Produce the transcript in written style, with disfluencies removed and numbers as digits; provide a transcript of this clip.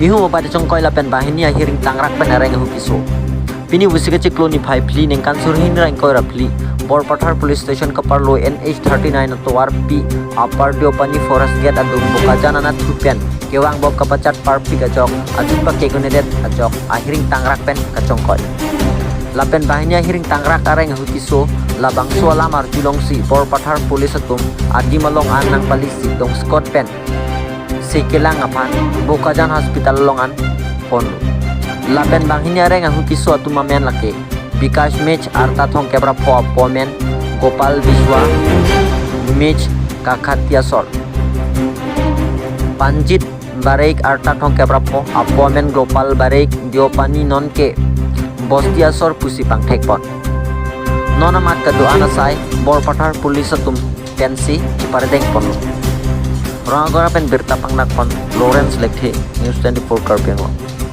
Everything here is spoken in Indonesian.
Ihu pada congkoi lapen bahini hiring tangrak pen areng hukiso. Pini wusika cikloni phai pli nengkan surhin rang koi rapli. Borpathar Police Station kaparlo NH39 atau RP Upper Deopani Forest Gate adum bukajan anak tupen kewang bob kapacat parpi kacok ajupa kegonedet kacok ahiring tangrak pen kacongkoi. Lapen bahini hiring tangrak areng hukiso labang sualamar julongsi Borpathar Police atum adi malong anang palisi dong Scott pen. Sekilang apan bukajan hospital longan pon. Lapen bahini areng hukiso atum mamen laki. Bikash Mitch Arta Thong Kebra Pomen Gopal Biswa Mitch Kakatiasol Panjit Bareik Arta Thong Kebra Pomen Gopal Bareik Deopani Nonke Bostiasor Pusi Pangthekpon Nonamat Kadu Anasai Borpathar Police Atum Pensi Ciparedeng Pon Rangagora Pen Birta Pangnakpon Lawrence Lekhe News 24 Karpiango